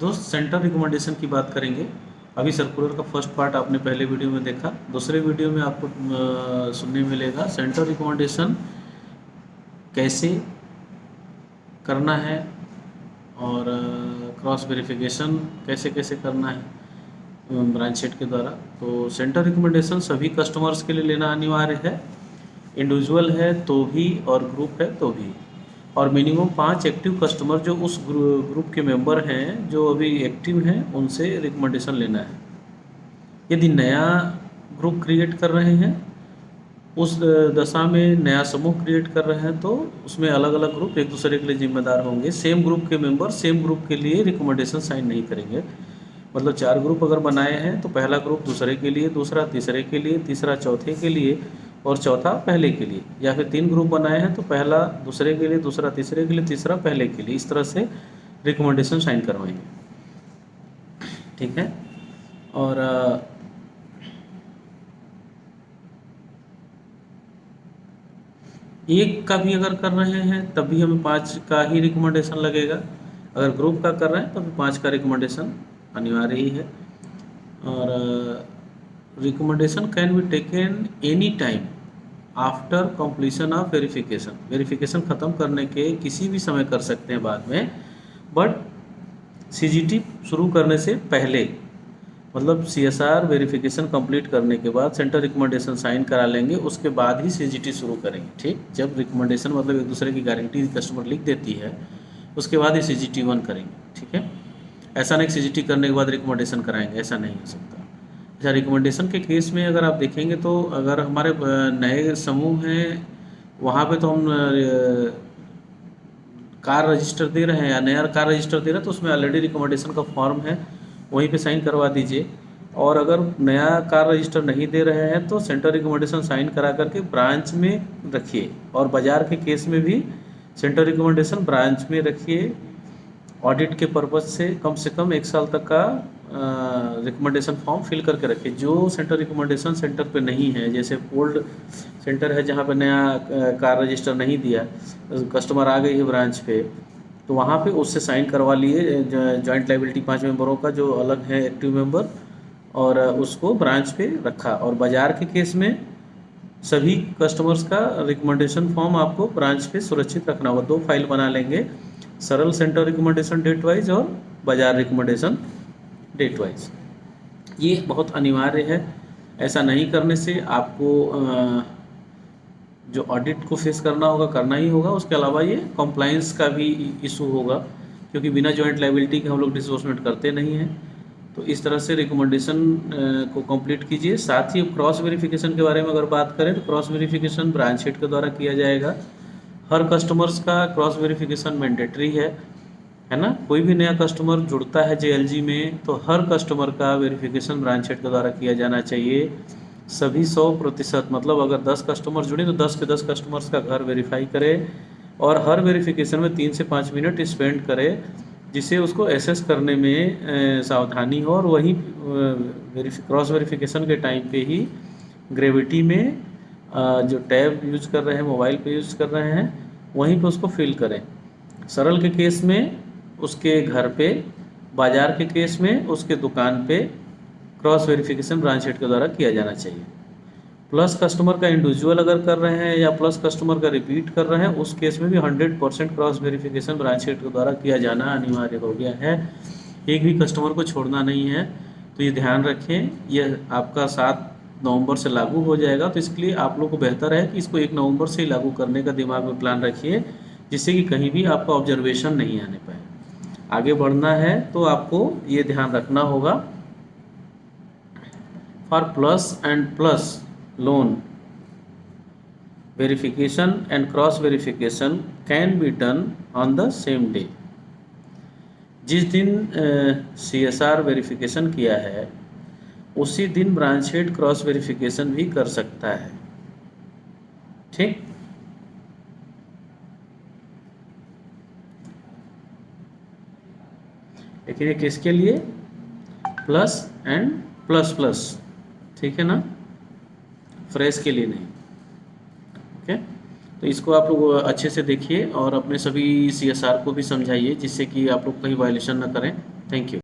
दोस्त centre recommendation की बात करेंगे। अभी सर्कुलर का फर्स्ट पार्ट आपने पहले वीडियो में देखा। दूसरे वीडियो में आपको सुनने मिलेगा सेंटर रिकमेंडेशन कैसे करना है और क्रॉस वेरिफिकेशन कैसे कैसे करना है ब्रांच शीट के द्वारा। तो सेंटर रिकमेंडेशन सभी कस्टमर्स के लिए लेना अनिवार्य है, इंडिविजुअल है तो भी और ग्रुप है तो भी। और मिनिमम 5 एक्टिव कस्टमर जो उस ग्रुप के मेंबर हैं जो अभी एक्टिव हैं उनसे रिकमेंडेशन लेना है। यदि नया ग्रुप क्रिएट कर रहे हैं, उस दशा में नया समूह क्रिएट कर रहे हैं, तो उसमें अलग अलग ग्रुप एक दूसरे के लिए जिम्मेदार होंगे। सेम ग्रुप के मेंबर सेम ग्रुप के लिए रिकमेंडेशन साइन नहीं करेंगे। मतलब 4 ग्रुप अगर बनाए हैं तो पहला ग्रुप दूसरे के लिए, दूसरा तीसरे के लिए, तीसरा चौथे के लिए और चौथा पहले के लिए। या फिर 3 ग्रुप बनाए हैं तो पहला दूसरे के लिए, दूसरा तीसरे के लिए, तीसरा पहले के लिए। इस तरह से रिकमेंडेशन साइन करवाएंगे, ठीक है। और एक का भी अगर कर रहे हैं तब भी हमें 5 का ही रिकमेंडेशन लगेगा। अगर ग्रुप का कर रहे हैं तो भी 5 का रिकमेंडेशन अनिवार्य ही है। और recommendation can be taken any time after completion of verification. Verification ख़त्म करने के किसी भी समय कर सकते हैं बाद में, बट सीजीटी शुरू करने से पहले। मतलब सीएसआर वेरिफिकेशन कंप्लीट करने के बाद सेंटर रिकमेंडेशन साइन करा लेंगे, उसके बाद ही सीजीटी शुरू करेंगे, ठीक। जब रिकमेंडेशन मतलब एक दूसरे की गारंटी कस्टमर लिख देती है उसके बाद ही सीजीटी 1 करेंगे, ठीक है। ऐसा नहीं सीजीटी करने के बाद रिकमेंडेशन कराएंगे, ऐसा नहीं हो सकता। अच्छा, रिकमेंडेशन के केस में अगर आप देखेंगे तो अगर हमारे नए समूह हैं वहाँ पे तो हम कार रजिस्टर दे रहे हैं या नया कार रजिस्टर दे रहे हैं तो उसमें ऑलरेडी रिकमेंडेशन का फॉर्म है, वहीं पे साइन करवा दीजिए। और अगर नया कार रजिस्टर नहीं दे रहे हैं तो सेंटर रिकमेंडेशन साइन करा करके ब्रांच में रखिए। और बाज़ार के केस में भी सेंटर रिकमेंडेशन ब्रांच में रखिए। ऑडिट के पर्पज़ से कम 1 साल तक का रिकमेंडेशन फॉर्म फिल करके रखिए। जो सेंटर रिकमेंडेशन सेंटर पे नहीं है, जैसे ओल्ड सेंटर है जहाँ पे नया कार रजिस्टर नहीं दिया, कस्टमर आ गई है ब्रांच पे, तो वहाँ पे उससे साइन करवा लिए जॉइंट लायबिलिटी 5 मेंबरों का जो अलग है एक्टिव मेंबर, और उसको ब्रांच पे रखा। और बाज़ार के केस में सभी कस्टमर्स का रिकमेंडेशन फॉर्म आपको ब्रांच पे सुरक्षित रखना होगा। 2 फाइल बना लेंगे, सरल सेंटर रिकमेंडेशन डेट वाइज और बाज़ार रिकमेंडेशन डेट वाइज। ये बहुत अनिवार्य है। ऐसा नहीं करने से आपको जो ऑडिट को फेस करना होगा करना ही होगा। उसके अलावा ये कंप्लाइंस का भी इशू होगा, क्योंकि बिना जॉइंट लायबिलिटी के हम लोग डिसबर्समेंट करते नहीं हैं। तो इस तरह से रिकमेंडेशन को कंप्लीट कीजिए। साथ ही क्रॉस वेरिफिकेशन के बारे में अगर बात करें तो क्रॉस वेरिफिकेशन ब्रांच हेड के द्वारा किया जाएगा। हर कस्टमर्स का क्रॉस वेरिफिकेशन मैंडेटरी है ना। कोई भी नया कस्टमर जुड़ता है जेएलजी में तो हर कस्टमर का वेरिफिकेशन ब्रांच हेड के द्वारा किया जाना चाहिए। सभी 100%, मतलब अगर 10 कस्टमर जुड़े तो 10 के 10 कस्टमर्स का घर वेरीफाई करें और हर वेरिफिकेशन में 3 से 5 मिनट स्पेंड करें, जिससे उसको एसेस करने में सावधानी हो। और वहीं क्रॉस वेरिफिकेशन के टाइम पे ही ग्रेविटी में जो टैब यूज कर रहे हैं, मोबाइल पे यूज कर रहे हैं, वहीं पे उसको फिल करें। सरल के केस में उसके घर पे, बाज़ार के केस में उसके दुकान पे क्रॉस वेरिफिकेशन ब्रांच हेड के द्वारा किया जाना चाहिए। प्लस कस्टमर का इंडिविजुअल अगर कर रहे हैं या प्लस कस्टमर का रिपीट कर रहे हैं, उस केस में भी 100% क्रॉस वेरिफिकेशन ब्रांच हेड के द्वारा किया जाना अनिवार्य हो गया है। एक भी कस्टमर को छोड़ना नहीं है, तो ये ध्यान रखें। यह आपका 7 नवंबर से लागू हो जाएगा, तो इसके लिए आप लोग को बेहतर है कि इसको 1 नवंबर से ही लागू करने का दिमाग में प्लान रखिए, जिससे कि कहीं भी आपका ऑब्जर्वेशन नहीं आने पाए। आगे बढ़ना है तो आपको ये ध्यान रखना होगा। For plus and plus lone, verification and cross verification can be done on the same day। जिस दिन CSR वेरिफिकेशन किया है उसी दिन ब्रांच हेड क्रॉस वेरिफिकेशन भी कर सकता है, ठीक। लेकिन ये किसके लिए? प्लस एंड प्लस प्लस, ठीक है ना, फ्रेश के लिए नहीं। ओके, तो इसको आप लोग अच्छे से देखिए और अपने सभी CSR को भी समझाइए, जिससे कि आप लोग कहीं वायलेशन ना करें। Thank you.